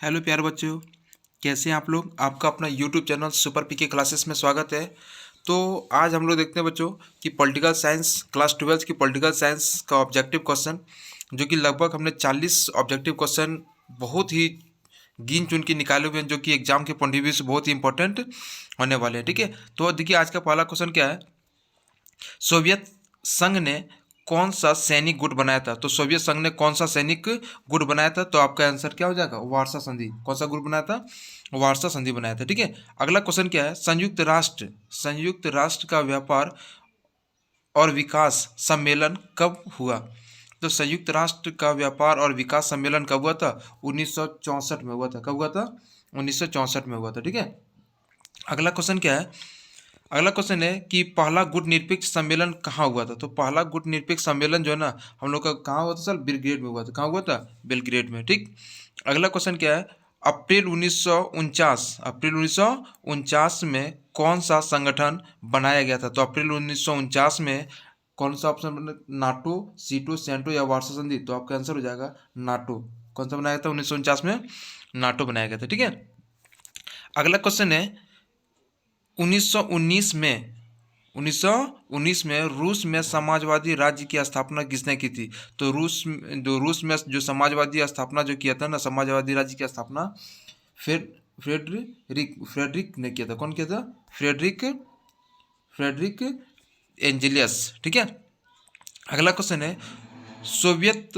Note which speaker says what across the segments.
Speaker 1: Hello प्यारे बच्चों, कैसे हैं आप लोग। आपका अपना यूट्यूब चैनल सुपर पीके क्लासेस में स्वागत है। तो आज हम लोग देखते हैं बच्चों कि पॉलिटिकल साइंस क्लास 12 की पॉलिटिकल साइंस का ऑब्जेक्टिव क्वेश्चन, जो कि लगभग हमने 40 ऑब्जेक्टिव क्वेश्चन बहुत ही गिन चुन के निकाले हुए हैं, जो कि एग्जाम के पॉइंट ऑफ व्यू से बहुत ही इंपॉर्टेंट होने वाले हैं। ठीक है, तो देखिए आज का पहला क्वेश्चन क्या है। सोवियत संघ ने कौन सा सैनिक गुट बनाया था। तो सोवियत संघ ने कौन सा सैनिक गुट बनाया था, तो आपका आंसर क्या हो जाएगा, वार्सा संधि। कौन सा गुट बनाया था, वार्सा संधि बनाया था। ठीक है, अगला क्वेश्चन क्या है। संयुक्त राष्ट्र का व्यापार और विकास सम्मेलन कब हुआ। तो संयुक्त राष्ट्र का व्यापार और विकास सम्मेलन कब हुआ था, 1964 में हुआ था। कब हुआ था, 1964 में हुआ था। ठीक है, अगला क्वेश्चन क्या है। अगला क्वेश्चन है कि पहला गुट निरपेक्ष सम्मेलन कहाँ हुआ था। तो पहला गुट निरपेक्ष सम्मेलन जो है ना, हम लोग का कहाँ हुआ था सर, बेलग्रेड में हुआ था। कहाँ हुआ था, बेलग्रेड में। ठीक, अगला क्वेश्चन क्या है। अप्रैल 1949 में कौन सा संगठन बनाया गया था। तो अप्रैल 1949 में कौन सा ऑप्शन बना, नाटो, सीटो, सेंटो या वार्सा संधि। तो आपका आंसर हो जाएगा नाटो। कौन सा बनाया था 1949 में, नाटो बनाया गया था। ठीक है, अगला क्वेश्चन है 1919 में रूस में समाजवादी राज्य की स्थापना किसने की थी। तो रूस में जो समाजवादी स्थापना जो किया था ना, समाजवादी राज्य की स्थापना फ्रेडरिक ने किया था। कौन किया था, फ्रेडरिक फ्रेडरिक एंजेलियस। ठीक है, अगला क्वेश्चन है सोवियत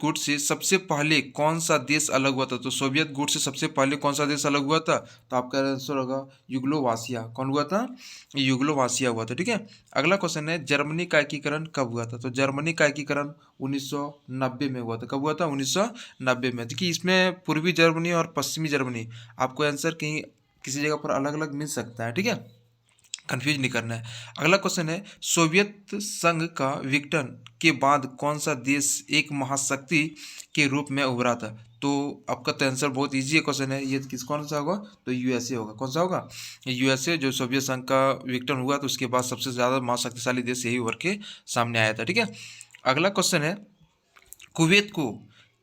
Speaker 1: गुट से सबसे पहले कौन सा देश अलग हुआ था। तो सोवियत गुट से सबसे पहले कौन सा देश अलग हुआ था। तो आपका आंसर होगा युग्लोवासिया। कौन हुआ था, युग्लोवासिया हुआ था। ठीक है, अगला क्वेश्चन है जर्मनी का एकीकरण कब हुआ था। तो जर्मनी का एकीकरण 1990 में हुआ था। कब हुआ था, 1990 में। देखिए इसमें पूर्वी जर्मनी और पश्चिमी जर्मनी, आपको आंसर कहीं किसी जगह पर अलग अलग मिल सकता है। ठीक है, कंफ्यूज नहीं करना है। अगला क्वेश्चन है सोवियत संघ का विघटन के बाद कौन सा देश एक महाशक्ति के रूप में उभरा था। तो आपका तो आंसर बहुत इजी है क्वेश्चन है ये, कौन सा होगा, तो यूएसए होगा। कौन सा होगा, यूएसए। जो सोवियत संघ का विघटन हुआ तो उसके बाद सबसे ज़्यादा महाशक्तिशाली देश यही उभर के सामने आया था। ठीक है, अगला क्वेश्चन है कुवैत को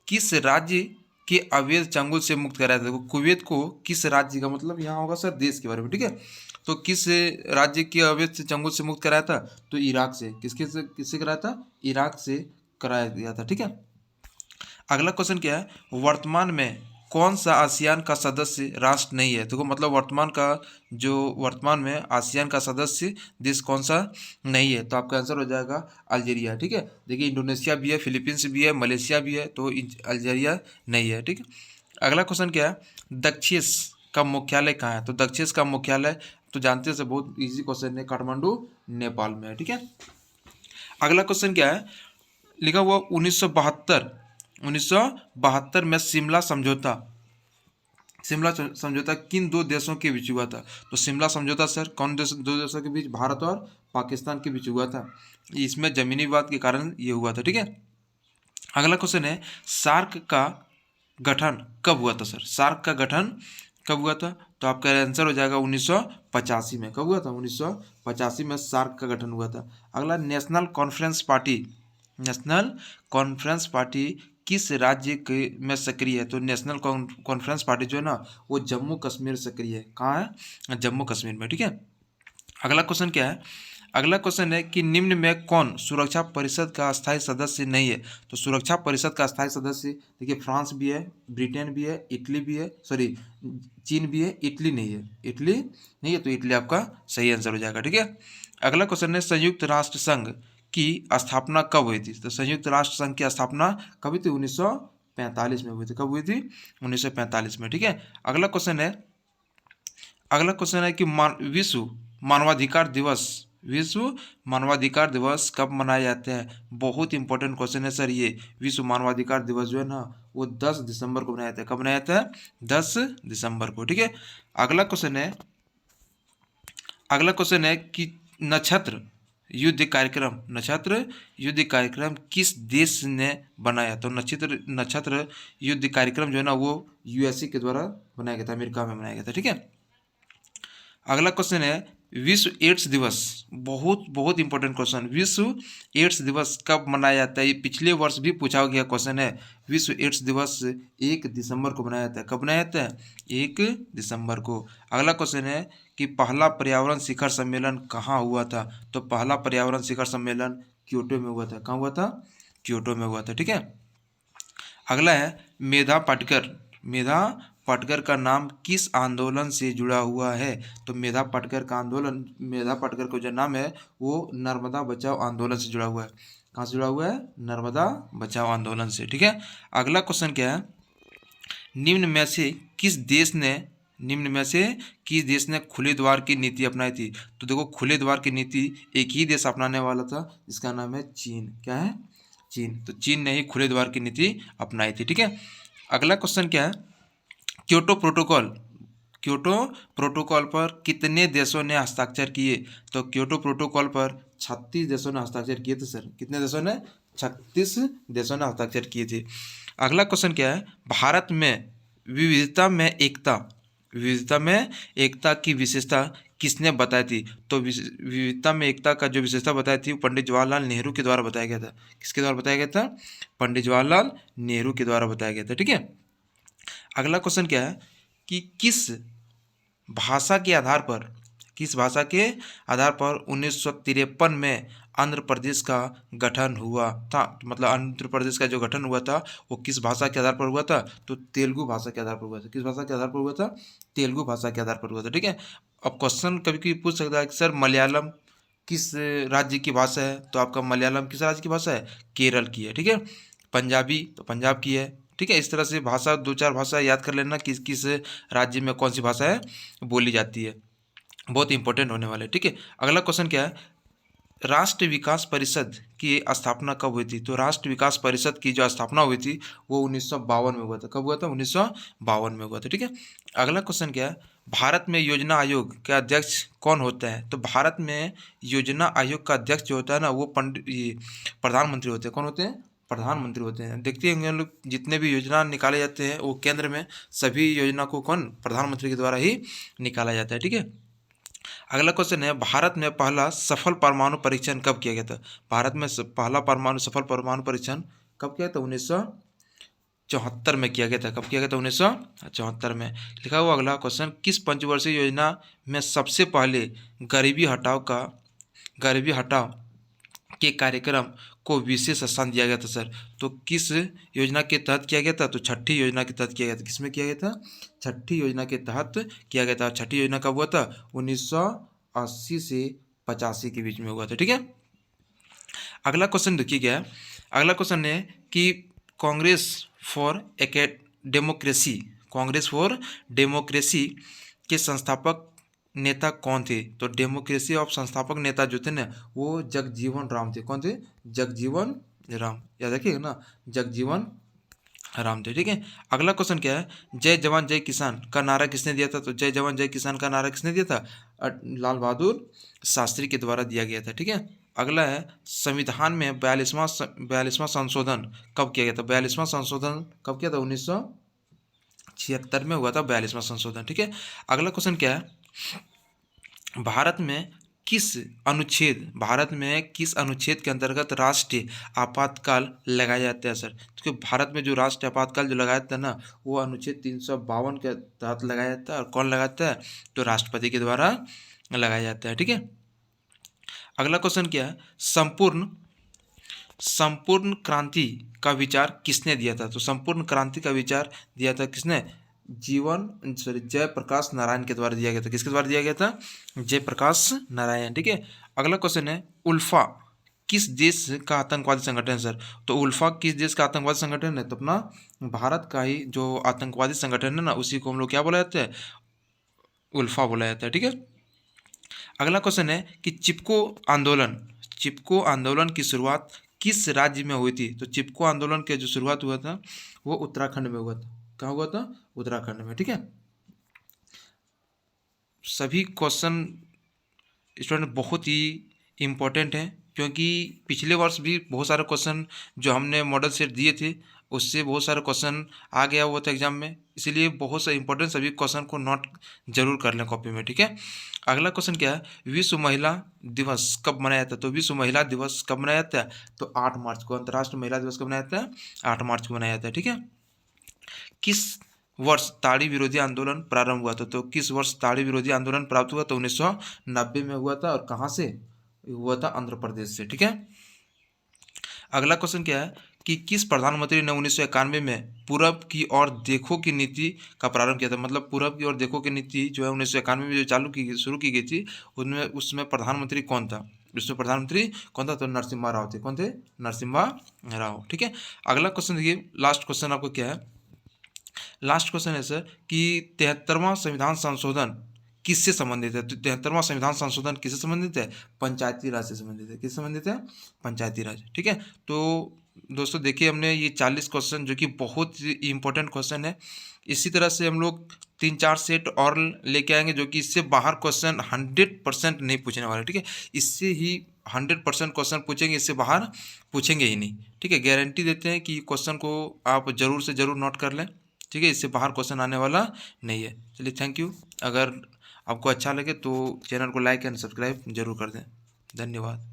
Speaker 1: किस राज्य के अवैध चंगुल से मुक्त कराया था। देखो कुवैत को किस राज्य का मतलब यहाँ होगा सर देश के बारे में। ठीक है, तो किस राज्य के अवैध चंगुल से मुक्त कराया था, तो इराक से। किससे कराया था, इराक से कराया गया था। ठीक है, अगला क्वेश्चन क्या है वर्तमान में कौन सा आसियान का सदस्य राष्ट्र नहीं है। देखो मतलब वर्तमान में आसियान का सदस्य देश कौन सा नहीं है। तो आपका आंसर हो जाएगा अल्जीरिया। ठीक है, देखिए इंडोनेशिया भी है, फिलीपींस भी है, मलेशिया भी है, तो अल्जीरिया नहीं है। ठीक है, अगला क्वेश्चन क्या है दक्षिण का मुख्यालय कहाँ है। तो दक्षिण का मुख्यालय तो जानते हैं, बहुत इजी क्वेश्चन है, काठमांडू नेपाल में है। ठीक है, अगला क्वेश्चन क्या है लिखा हुआ 1972 में शिमला समझौता किन दो देशों के बीच हुआ था। तो शिमला समझौता सर दो देशों के बीच, भारत और पाकिस्तान के बीच हुआ था। इसमें जमीनी विवाद के कारण ये हुआ था। ठीक है, अगला क्वेश्चन है सार्क का गठन कब हुआ था। सर सार्क का गठन कब हुआ था, तो आपका आंसर हो जाएगा 1985 में। कब हुआ था, 1985 में सार्क का गठन हुआ था। अगला नेशनल कॉन्फ्रेंस पार्टी किस राज्य के में सक्रिय है। तो नेशनल कॉन्फ्रेंस पार्टी जो है ना, वो जम्मू कश्मीर सक्रिय है। कहाँ है, जम्मू कश्मीर में। ठीक है, अगला क्वेश्चन क्या है। अगला क्वेश्चन है कि निम्न में कौन सुरक्षा परिषद का स्थायी सदस्य नहीं है। तो सुरक्षा परिषद का स्थायी सदस्य देखिए फ्रांस भी है, ब्रिटेन भी है, इटली भी है, सॉरी चीन भी है, इटली नहीं है। इटली नहीं है, तो इटली आपका सही आंसर हो जाएगा। ठीक है, अगला क्वेश्चन है संयुक्त राष्ट्र संघ की स्थापना कब हुई थी। तो संयुक्त राष्ट्र संघ की स्थापना कब हुई थी, 1945 में हुई थी। कब हुई थी, 1945 में। ठीक है, अगला क्वेश्चन है कि विश्व मानवाधिकार दिवस कब मनाया जाता है। बहुत इंपॉर्टेंट क्वेश्चन है सर ये। विश्व मानवाधिकार दिवस जो है ना, वो 10 दिसंबर को मनाया जाता है। कब मनाया जाता है, 10 दिसंबर को। ठीक है, अगला क्वेश्चन है कि नक्षत्र युद्ध कार्यक्रम किस देश ने बनाया। तो नक्षत्र युद्ध कार्यक्रम जो है ना, वो यूएसए के द्वारा बनाया गया था, अमेरिका में बनाया गया था। ठीक है, अगला क्वेश्चन है विश्व एड्स दिवस, बहुत बहुत इंपॉर्टेंट क्वेश्चन, विश्व एड्स दिवस कब मनाया जाता है? ये पिछले वर्ष भी पूछा गया क्वेश्चन है। विश्व एड्स दिवस 1 दिसंबर को मनाया जाता है। कब मनाया जाता है? 1 दिसंबर को। अगला क्वेश्चन है कि पहला पर्यावरण शिखर सम्मेलन कहाँ हुआ था? तो पहला पर्यावरण शिखर सम्मेलन क्योटो में हुआ था। कहाँ हुआ था? क्योटो में हुआ था। ठीक है। अगला है मेधा पाटकर। मेधा पाटकर का नाम किस आंदोलन से जुड़ा हुआ है? तो मेधा पाटकर का आंदोलन, मेधा पाटकर का जो नाम है वो नर्मदा बचाओ आंदोलन से जुड़ा हुआ है। कहाँ से जुड़ा हुआ है? नर्मदा बचाओ आंदोलन से। ठीक है। अगला क्वेश्चन क्या है? निम्न में से किस देश ने निम्न में से किस देश ने खुले द्वार की नीति अपनाई थी? तो देखो, खुले द्वार की नीति एक ही देश अपनाने वाला था, जिसका नाम है चीन। क्या है? चीन। तो चीन ने ही खुले द्वार की नीति अपनाई थी। ठीक है। अगला क्वेश्चन क्या है? क्योटो प्रोटोकॉल, क्योटो प्रोटोकॉल पर कितने देशों ने हस्ताक्षर किए? तो क्योटो प्रोटोकॉल पर 36 देशों ने हस्ताक्षर किए थे सर। कितने देशों ने? 36 देशों ने हस्ताक्षर किए थे। अगला क्वेश्चन क्या है? भारत में विविधता में एकता, विविधता में एकता की विशेषता किसने बताई थी? तो विविधता में एकता का जो विशेषता बताई थी वो पंडित जवाहरलाल नेहरू के द्वारा बताया गया था। किसके द्वारा बताया गया था? पंडित जवाहरलाल नेहरू के द्वारा बताया गया था। ठीक है। अगला क्वेश्चन क्या है कि किस भाषा के आधार पर, किस भाषा के आधार पर 1953 में आंध्र प्रदेश का गठन हुआ था? मतलब आंध्र प्रदेश का जो गठन हुआ था वो किस भाषा के आधार पर हुआ था? तो तेलुगु भाषा के आधार पर हुआ था। किस भाषा के आधार पर हुआ था? तेलुगु भाषा के आधार पर हुआ था। ठीक है। अब क्वेश्चन कभी कभी पूछ सकता है कि सर मलयालम किस राज्य की भाषा है? तो आपका मलयालम किस राज्य की भाषा है? केरल की है। ठीक है। पंजाबी तो पंजाब की है। ठीक है। इस तरह से भाषा, 2-4 भाषा याद कर लेना किस किस राज्य में कौन सी भाषा है बोली जाती है, बहुत इंपॉर्टेंट होने वाले। ठीक है। अगला क्वेश्चन क्या है? राष्ट्र विकास परिषद की स्थापना कब हुई थी? तो राष्ट्र विकास परिषद की जो स्थापना हुई थी वो 1952 में हुआ था। कब हुआ था? 1952 में हुआ था। ठीक है। अगला क्वेश्चन क्या है? भारत में योजना आयोग का अध्यक्ष कौन होता है? तो भारत में योजना आयोग का अध्यक्ष जो होता है ना वो प्रधानमंत्री होते हैं। कौन होते हैं? प्रधानमंत्री होते हैं। देखते हैं हम लोग जितने भी योजना निकाले जाते हैं वो केंद्र में, सभी योजना को कौन? प्रधानमंत्री के द्वारा ही निकाला जाता है। ठीक है। अगला क्वेश्चन है भारत में पहला सफल परमाणु परीक्षण कब किया गया था? भारत में पहला सफल परमाणु परीक्षण कब किया था? 1974 में किया गया था। कब किया गया था? 1974 में। लिखा हुआ अगला क्वेश्चन, किस पंचवर्षीय योजना में सबसे पहले गरीबी हटाओ के कार्यक्रम को विशेष स्थान दिया गया था सर? तो किस योजना के तहत किया गया था? तो छठी योजना के तहत किया गया था। किसमें किया गया था? छठी योजना के तहत किया गया था। छठी योजना कब हुआ था? 1980 से 85 के बीच में हुआ था। ठीक है। अगला क्वेश्चन देखिए क्या है? अगला क्वेश्चन है कि Congress for democracy, Congress for democracy के संस्थापक नेता कौन थे? तो डेमोक्रेसी ऑफ संस्थापक नेता जो थे ना वो जगजीवन राम थे। कौन थे? जगजीवन राम। याद रखिएगा ना, जगजीवन राम थे। ठीक है। अगला क्वेश्चन क्या है? जय जवान जय किसान का नारा किसने दिया था? तो जय जवान जय किसान का नारा किसने दिया था? लाल बहादुर शास्त्री के द्वारा दिया गया था। ठीक है। अगला है संविधान में 42वां संशोधन कब किया गया था? 42वां संशोधन कब किया था? 1976 में हुआ था 42वां संशोधन। ठीक है। अगला क्वेश्चन क्या है? भारत में किस अनुच्छेद के अंतर्गत राष्ट्रीय आपातकाल लगाया जाता है सर? क्योंकि भारत में जो राष्ट्रीय आपातकाल जो लगाया जाता है ना वो अनुच्छेद 352 के तहत लगाया जाता है। और कौन लगाता है? तो राष्ट्रपति के द्वारा लगाया जाता है। ठीक है। अगला क्वेश्चन क्या है? संपूर्ण क्रांति का विचार किसने दिया था? तो संपूर्ण क्रांति का विचार दिया था किसने? जयप्रकाश नारायण के द्वारा दिया गया था। किसके द्वारा दिया गया था? जयप्रकाश नारायण। ठीक है। अगला क्वेश्चन है उल्फा किस देश का आतंकवादी संगठन है सर? तो उल्फा किस देश का आतंकवादी संगठन है? तो अपना भारत का ही जो आतंकवादी संगठन है ना उसी को हम लोग क्या बोला जाता है? उल्फा बोला जाता है। ठीक है। अगला क्वेश्चन है कि चिपको आंदोलन की शुरुआत किस राज्य में हुई थी? तो चिपको आंदोलन के जो शुरुआत हुआ था वो उत्तराखंड में हुआ था। कहाँ हुआ था? उत्तराखंड में। ठीक है। सभी क्वेश्चन स्टूडेंट बहुत ही इम्पोर्टेंट हैं क्योंकि पिछले वर्ष भी बहुत सारे क्वेश्चन जो हमने मॉडल सेट दिए थे उससे बहुत सारे क्वेश्चन आ गया हुआ था एग्जाम में, इसीलिए बहुत सारे इंपॉर्टेंट सभी क्वेश्चन को नोट जरूर कर लें कॉपी में, ठीक है। अगला क्वेश्चन क्या है, विश्व महिला दिवस कब मनाया जाता है? तो विश्व महिला दिवस कब मनाया जाता है? तो 8 मार्च को। अंतर्राष्ट्रीय महिला दिवस कब मनाया जाता है? 8 मार्च को मनाया जाता है, ठीक है। किस वर्ष ताड़ी विरोधी आंदोलन प्रारंभ हुआ था? तो किस वर्ष ताड़ी विरोधी आंदोलन प्राप्त हुआ? तो 1990 में हुआ था। और कहाँ से हुआ था? आंध्र प्रदेश से, ठीक है। अगला क्वेश्चन क्या है कि किस प्रधानमंत्री ने 1991 में पूरब की ओर देखो की नीति का प्रारंभ किया था? मतलब पूरब की ओर देखो की नीति जो है 1991 में जो शुरू की गई थी, उनमें उसमें प्रधानमंत्री कौन था? उसमें प्रधानमंत्री कौन था? तो नरसिम्हा राव थे। कौन थे? नरसिम्हा राव, ठीक है। अगला क्वेश्चन देखिए, लास्ट क्वेश्चन आपको क्या है, लास्ट क्वेश्चन है सर कि 73वां संविधान संशोधन किससे संबंधित है? तो 73वां संविधान संशोधन किससे संबंधित है? पंचायती राज से संबंधित है। किससे संबंधित है? पंचायती राज, ठीक है। तो दोस्तों देखिए, हमने ये 40 क्वेश्चन जो कि बहुत इंपॉर्टेंट क्वेश्चन है, इसी तरह से हम लोग 3-4 सेट और लेके आएंगे जो कि इससे बाहर क्वेश्चन 100% नहीं पूछने वाले, ठीक है। इससे ही 100% क्वेश्चन पूछेंगे, इससे बाहर पूछेंगे ही नहीं, ठीक है। गारंटी देते हैं कि क्वेश्चन को आप जरूर से जरूर नोट कर लें, ठीक है। इससे बाहर क्वेश्चन आने वाला नहीं है। चलिए, थैंक यू। अगर आपको अच्छा लगे तो चैनल को लाइक एंड सब्सक्राइब जरूर कर दें। धन्यवाद।